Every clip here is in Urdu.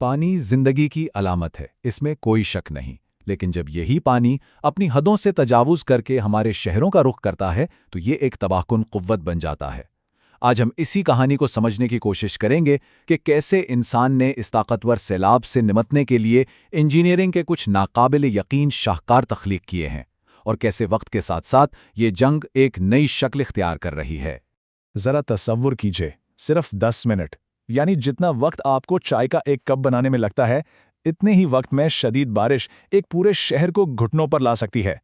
پانی زندگی کی علامت ہے، اس میں کوئی شک نہیں، لیکن جب یہی پانی اپنی حدوں سے تجاوز کر کے ہمارے شہروں کا رخ کرتا ہے تو یہ ایک تباہ کن قوت بن جاتا ہے۔ آج ہم اسی کہانی کو سمجھنے کی کوشش کریں گے کہ کیسے انسان نے اس طاقتور سیلاب سے نمٹنے کے لیے انجینئرنگ کے کچھ ناقابل یقین شاہکار تخلیق کیے ہیں، اور کیسے وقت کے ساتھ ساتھ یہ جنگ ایک نئی شکل اختیار کر رہی ہے۔ ذرا تصور کیجئے، صرف 10 منٹ، یعنی جتنا وقت آپ کو چائے کا ایک کپ بنانے میں لگتا ہے، اتنے ہی وقت میں شدید بارش ایک پورے شہر کو گھٹنوں پر لا سکتی ہے۔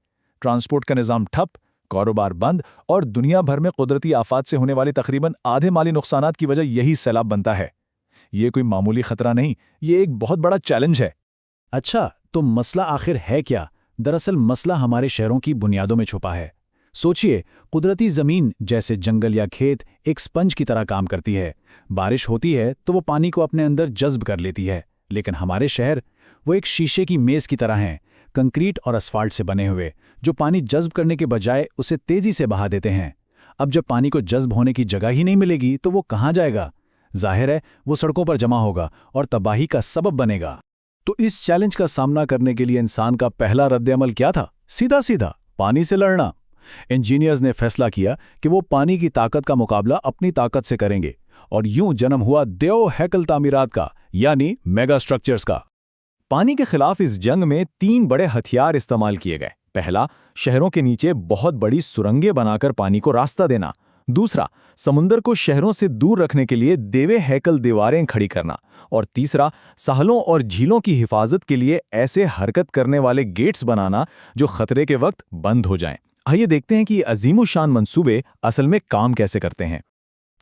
ٹرانسپورٹ کا نظام ٹھپ، کاروبار بند، اور دنیا بھر میں قدرتی آفات سے ہونے والے تقریباً آدھے مالی نقصانات کی وجہ یہی سیلاب بنتا ہے۔ یہ کوئی معمولی خطرہ نہیں، یہ ایک بہت بڑا چیلنج ہے۔ اچھا، تو مسئلہ آخر ہے کیا؟ دراصل مسئلہ ہمارے شہروں کی بنیادوں میں چھپا ہے۔ سوچئے، قدرتی زمین جیسے جنگل یا کھیت ایک سپنج کی طرح کام کرتی ہے۔ بارش ہوتی ہے تو وہ پانی کو اپنے اندر جذب کر لیتی ہے، لیکن ہمارے شہر وہ ایک شیشے کی میز کی طرح ہیں، کنکریٹ اور اسفالٹ سے بنے ہوئے، جو پانی جذب کرنے کے بجائے اسے تیزی سے بہا دیتے ہیں۔ اب جب پانی کو جذب ہونے کی جگہ ہی نہیں ملے گی تو وہ کہاں جائے گا؟ ظاہر ہے وہ سڑکوں پر جمع ہوگا اور تباہی کا سبب بنے گا۔ تو اس چیلنج کا سامنا کرنے کے لیے انسان کا پہلا رد عمل کیا تھا؟ سیدھا پانی سے لڑنا۔ انجینئرز نے فیصلہ کیا کہ وہ پانی کی طاقت کا مقابلہ اپنی طاقت سے کریں گے، اور یوں جنم ہوا دیو ہیکل تعمیرات کا، یعنی میگا سٹرکچرز کا۔ پانی کے خلاف اس جنگ میں 3 بڑے ہتھیار استعمال کیے گئے۔ پہلا، شہروں کے نیچے بہت بڑی سرنگیں بنا کر پانی کو راستہ دینا۔ دوسرا، سمندر کو شہروں سے دور رکھنے کے لیے دیوے ہیکل دیواریں کھڑی کرنا۔ اور تیسرا، ساحلوں اور جھیلوں کی حفاظت کے لیے ایسے حرکت کرنے والے گیٹس بنانا جو خطرے کے وقت بند ہو جائیں۔ آئیے دیکھتے ہیں کہ یہ عظیم الشان منصوبے اصل میں کام کیسے کرتے ہیں۔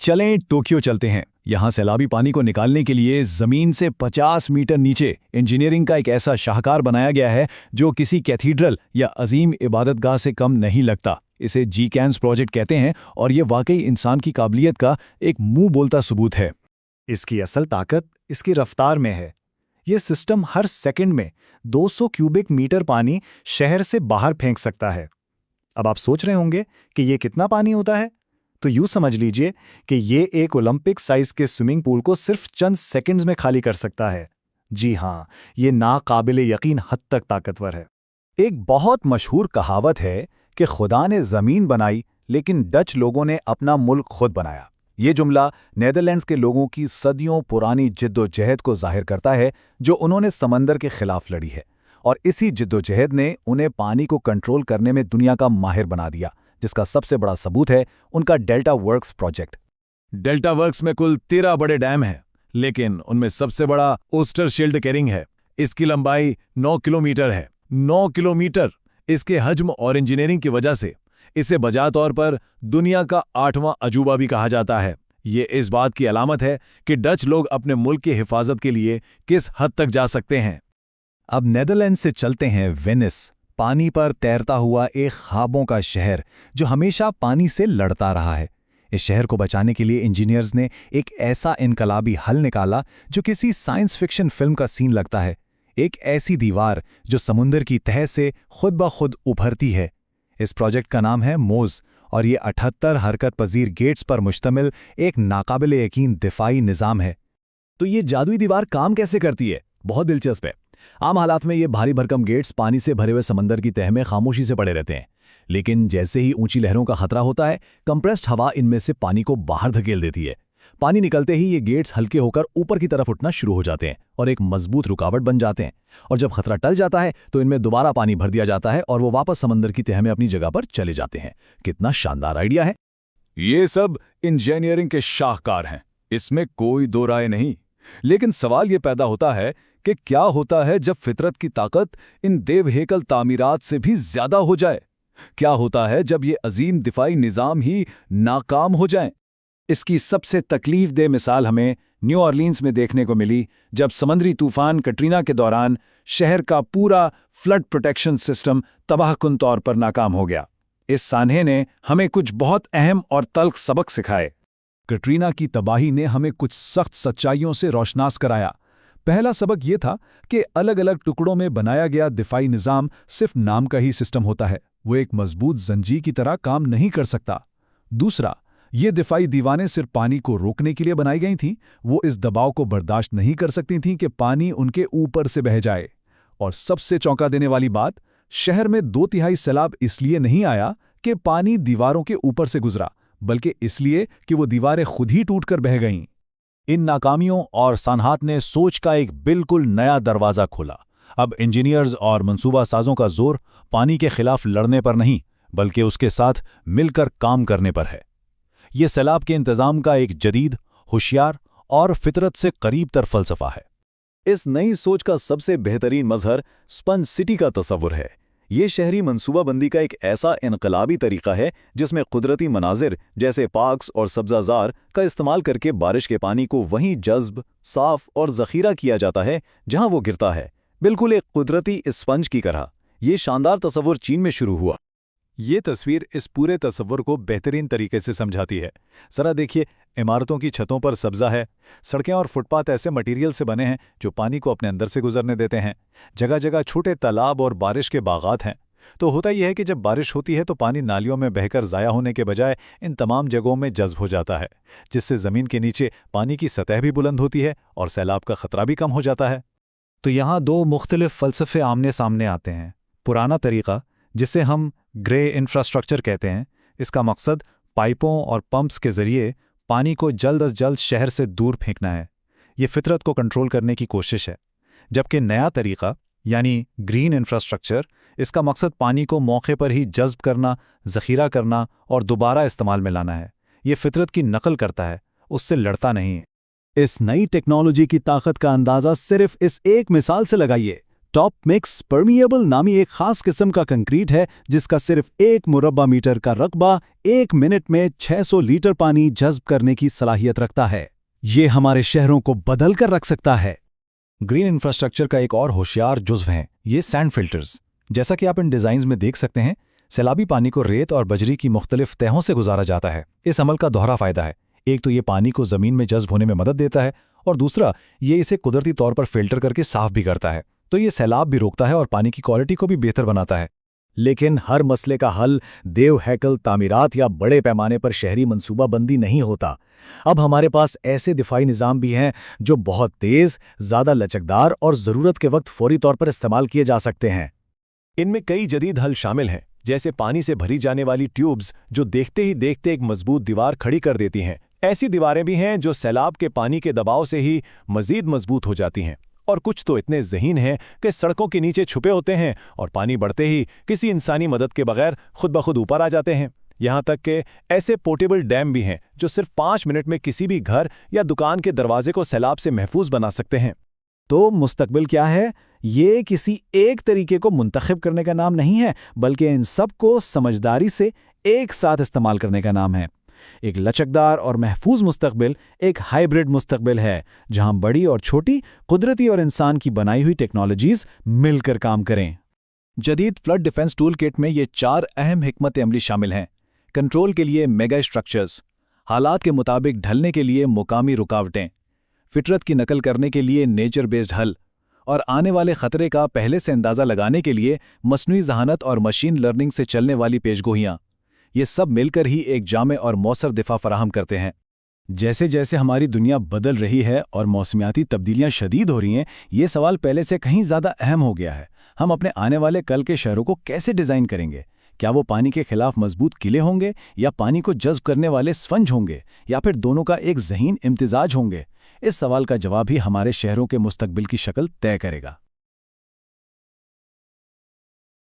چلیں ٹوکیو چلتے ہیں۔ یہاں سیلابی پانی کو نکالنے کے لیے زمین سے 50 میٹر نیچے انجینئرنگ کا ایک ایسا شاہکار بنایا گیا ہے جو کسی کیتھیڈرل یا عظیم عبادت گاہ سے کم نہیں لگتا۔ اسے جی کینز پروجیکٹ کہتے ہیں، اور یہ واقعی انسان کی قابلیت کا ایک منہ بولتا ثبوت ہے۔ اس کی اصل طاقت اس کی رفتار میں ہے۔ یہ سسٹم ہر سیکنڈ میں 200 کیوبک میٹر پانی شہر سے باہر پھینک سکتا ہے۔ اب آپ سوچ رہے ہوں گے کہ یہ کتنا پانی ہوتا ہے؟ تو یوں سمجھ لیجئے کہ یہ ایک اولمپک سائز کے سوئمنگ پول کو صرف چند سیکنڈز میں خالی کر سکتا ہے۔ جی ہاں، یہ ناقابل یقین حد تک طاقتور ہے۔ ایک بہت مشہور کہاوت ہے کہ خدا نے زمین بنائی لیکن ڈچ لوگوں نے اپنا ملک خود بنایا۔ یہ جملہ نیدرلینڈز کے لوگوں کی صدیوں پرانی جد و جہد کو ظاہر کرتا ہے جو انہوں نے سمندر کے خلاف لڑی ہے، اور اسی جد و جہد نے انہیں پانی کو کنٹرول کرنے میں دنیا کا ماہر بنا دیا، جس کا سب سے بڑا ثبوت ہے ان کا delta works project. Delta works میں کل 13 بڑے ڈیم ہیں، لیکن ان میں سب سے بڑا اوسٹر شیلڈ کیرنگ ہے۔ اس کی لمبائی 9 کلومیٹر ہے۔ 9 کلومیٹر! اس کے حجم اور انجینئرنگ کی وجہ سے اسے بجا طور پر دنیا کا 8واں عجوبہ بھی کہا جاتا ہے۔ یہ اس بات کی علامت ہے کہ ڈچ لوگ اپنے ملک کی حفاظت کے لیے کس حد تک جا سکتے ہیں۔ اب نیدرلینڈ سے چلتے ہیں وینس، پانی پر تیرتا ہوا ایک خوابوں کا شہر جو ہمیشہ پانی سے لڑتا رہا ہے۔ اس شہر کو بچانے کے لیے انجینئرز نے ایک ایسا انقلابی حل نکالا جو کسی سائنس فکشن فلم کا سین لگتا ہے۔ ایک ایسی دیوار جو سمندر کی تہہ سے خود بخود ابھرتی ہے۔ اس پروجیکٹ کا نام ہے موز، اور یہ 78 حرکت پذیر گیٹس پر مشتمل ایک ناقابل یقین دفاعی نظام ہے۔ تو یہ جادوئی دیوار کام کیسے کرتی ہے؟ بہت دلچسپ ہے۔ عام حالات میں یہ بھاری بھرکم گیٹس پانی سے بھرے ہوئے سمندر کی تہہ میں خاموشی سے پڑے رہتے ہیں، لیکن جیسے ہی اونچی لہروں کا خطرہ ہوتا ہے، کمپریسڈ ہوا ان میں سے پانی کو باہر دھکیل دیتی ہے۔ پانی نکلتے ہی یہ گیٹس ہلکے ہو کر اوپر کی طرف اٹھنا شروع ہو جاتے ہیں اور ایک مضبوط رکاوٹ بن جاتے ہیں، اور جب خطرہ ٹل جاتا ہے تو ان میں دوبارہ پانی بھر دیا جاتا ہے اور وہ واپس سمندر کی تہہ میں اپنی جگہ پر چلے جاتے ہیں۔ کتنا شاندار آئیڈیا ہے! یہ سب انجینئرنگ کے شاہکار ہیں، اس میں کوئی دو رائے نہیں، لیکن سوال یہ پیدا ہوتا ہے کہ کیا ہوتا ہے جب فطرت کی طاقت ان دیو ہیکل تعمیرات سے بھی زیادہ ہو جائے؟ کیا ہوتا ہے جب یہ عظیم دفاعی نظام ہی ناکام ہو جائیں؟ اس کی سب سے تکلیف دہ مثال ہمیں نیو اورلینز میں دیکھنے کو ملی، جب سمندری طوفان کٹرینا کے دوران شہر کا پورا فلڈ پروٹیکشن سسٹم تباہ کن طور پر ناکام ہو گیا۔ اس سانحے نے ہمیں کچھ بہت اہم اور تلخ سبق سکھائے۔ کٹرینا کی تباہی نے ہمیں کچھ سخت سچائیوں سے روشناس کرایا۔ پہلا سبق یہ تھا کہ الگ الگ ٹکڑوں میں بنایا گیا دفاعی نظام صرف نام کا ہی سسٹم ہوتا ہے، وہ ایک مضبوط زنجیر کی طرح کام نہیں کر سکتا۔ دوسرا، یہ دفاعی دیواریں صرف پانی کو روکنے کے لیے بنائی گئی تھیں، وہ اس دباؤ کو برداشت نہیں کر سکتی تھیں کہ پانی ان کے اوپر سے بہہ جائے۔ اور سب سے چونکا دینے والی بات، شہر میں 2/3 سیلاب اس لیے نہیں آیا کہ پانی دیواروں کے اوپر سے گزرا، بلکہ اس لیے کہ وہ دیواریں خود ہی ٹوٹ کر بہہ گئیں۔ ان ناکامیوں اور سانحات نے سوچ کا ایک بالکل نیا دروازہ کھولا۔ اب انجینئرز اور منصوبہ سازوں کا زور پانی کے خلاف لڑنے پر نہیں، بلکہ اس کے ساتھ مل کر کام کرنے پر ہے۔ یہ سیلاب کے انتظام کا ایک جدید، ہوشیار اور فطرت سے قریب تر فلسفہ ہے۔ اس نئی سوچ کا سب سے بہترین مظہر اسپنج سٹی کا تصور ہے۔ یہ شہری منصوبہ بندی کا ایک ایسا انقلابی طریقہ ہے جس میں قدرتی مناظر جیسے پارکس اور سبزہ زار کا استعمال کر کے بارش کے پانی کو وہیں جذب، صاف اور ذخیرہ کیا جاتا ہے جہاں وہ گرتا ہے، بالکل ایک قدرتی اسپنج کی طرح۔ یہ شاندار تصور چین میں شروع ہوا۔ یہ تصویر اس پورے تصور کو بہترین طریقے سے سمجھاتی ہے۔ ذرا دیکھیے، عمارتوں کی چھتوں پر سبزہ ہے، سڑکیں اور فٹ پاتھ ایسے مٹیریل سے بنے ہیں جو پانی کو اپنے اندر سے گزرنے دیتے ہیں، جگہ جگہ چھوٹے تالاب اور بارش کے باغات ہیں۔ تو ہوتا یہ ہے کہ جب بارش ہوتی ہے تو پانی نالیوں میں بہہ کر ضائع ہونے کے بجائے ان تمام جگہوں میں جذب ہو جاتا ہے، جس سے زمین کے نیچے پانی کی سطح بھی بلند ہوتی ہے اور سیلاب کا خطرہ بھی کم ہو جاتا ہے۔ تو یہاں دو مختلف فلسفے آمنے سامنے آتے ہیں۔ پرانا طریقہ، جسے ہم گرے انفراسٹرکچر کہتے ہیں، اس کا مقصد پائپوں اور پمپس کے ذریعے پانی کو جلد از جلد شہر سے دور پھینکنا ہے۔ یہ فطرت کو کنٹرول کرنے کی کوشش ہے۔ جبکہ نیا طریقہ یعنی گرین انفراسٹرکچر، اس کا مقصد پانی کو موقع پر ہی جذب کرنا، ذخیرہ کرنا اور دوبارہ استعمال میں لانا ہے۔ یہ فطرت کی نقل کرتا ہے، اس سے لڑتا نہیں۔ اس نئی ٹیکنالوجی کی طاقت کا اندازہ صرف اس ایک مثال سے لگائیے۔ ٹاپ مکس پرمیبل نامی ایک خاص قسم کا کنکریٹ ہے جس کا صرف 1 مربع میٹر کا رقبہ 1 منٹ میں 600 لیٹر پانی جذب کرنے کی صلاحیت رکھتا ہے۔ یہ ہمارے شہروں کو بدل کر رکھ سکتا ہے۔ گرین انفراسٹرکچر کا ایک اور ہوشیار جزو ہیں یہ سینڈ فلٹرز۔ جیسا کہ آپ ان ڈیزائنز میں دیکھ سکتے ہیں، سیلابی پانی کو ریت اور بجری کی مختلف تہوں سے گزارا جاتا ہے۔ اس عمل کا دوہرا فائدہ ہے، ایک تو یہ پانی کو زمین میں جذب ہونے میں مدد دیتا ہے، اور دوسرا یہ اسے قدرتی طور پر فلٹر کر کے صاف بھی کرتا ہے۔ تو یہ سیلاب بھی روکتا ہے اور پانی کی کوالٹی کو بھی بہتر بناتا ہے۔ لیکن ہر مسئلے کا حل دیو ہیکل تعمیرات یا بڑے پیمانے پر شہری منصوبہ بندی نہیں ہوتا۔ اب ہمارے پاس ایسے دفاعی نظام بھی ہیں جو بہت تیز، زیادہ لچکدار اور ضرورت کے وقت فوری طور پر استعمال کیے جا سکتے ہیں۔ ان میں کئی جدید حل شامل ہیں، جیسے پانی سے بھری جانے والی ٹیوبز جو دیکھتے ہی دیکھتے ایک مضبوط دیوار کھڑی کر دیتی ہیں۔ ایسی دیواریں بھی ہیں جو سیلاب کے پانی کے دباؤ سے ہی مزید مضبوط ہو جاتی ہیں، اور کچھ تو اتنے ذہین ہیں کہ سڑکوں کے نیچے چھپے ہوتے ہیں اور پانی بڑھتے ہی کسی انسانی مدد کے بغیر خود بخود اوپر آ جاتے ہیں۔ یہاں تک کہ ایسے پورٹیبل ڈیم بھی ہیں جو صرف 5 منٹ میں کسی بھی گھر یا دکان کے دروازے کو سیلاب سے محفوظ بنا سکتے ہیں۔ تو مستقبل کیا ہے؟ یہ کسی ایک طریقے کو منتخب کرنے کا نام نہیں ہے، بلکہ ان سب کو سمجھداری سے ایک ساتھ استعمال کرنے کا نام ہے۔ ایک لچکدار اور محفوظ مستقبل ایک ہائیبرڈ مستقبل ہے، جہاں بڑی اور چھوٹی، قدرتی اور انسان کی بنائی ہوئی ٹیکنالوجیز مل کر کام کریں۔ جدید فلڈ ڈیفنس ٹول کٹ میں یہ 4 اہم حکمت عملی شامل ہیں۔ کنٹرول کے لیے میگا اسٹرکچرز، حالات کے مطابق ڈھلنے کے لیے مقامی رکاوٹیں، فطرت کی نقل کرنے کے لیے نیچر بیسڈ حل، اور آنے والے خطرے کا پہلے سے اندازہ لگانے کے لیے مصنوعی ذہانت اور مشین لرننگ سے چلنے والی پیشگوئیاں۔ یہ سب مل کر ہی ایک جامع اور مؤثر دفاع فراہم کرتے ہیں۔ جیسے جیسے ہماری دنیا بدل رہی ہے اور موسمیاتی تبدیلیاں شدید ہو رہی ہیں، یہ سوال پہلے سے کہیں زیادہ اہم ہو گیا ہے۔ ہم اپنے آنے والے کل کے شہروں کو کیسے ڈیزائن کریں گے؟ کیا وہ پانی کے خلاف مضبوط قلعے ہوں گے، یا پانی کو جذب کرنے والے سفنج ہوں گے، یا پھر دونوں کا ایک ذہین امتزاج ہوں گے؟ اس سوال کا جواب ہی ہمارے شہروں کے مستقبل کی شکل طے کرے گا۔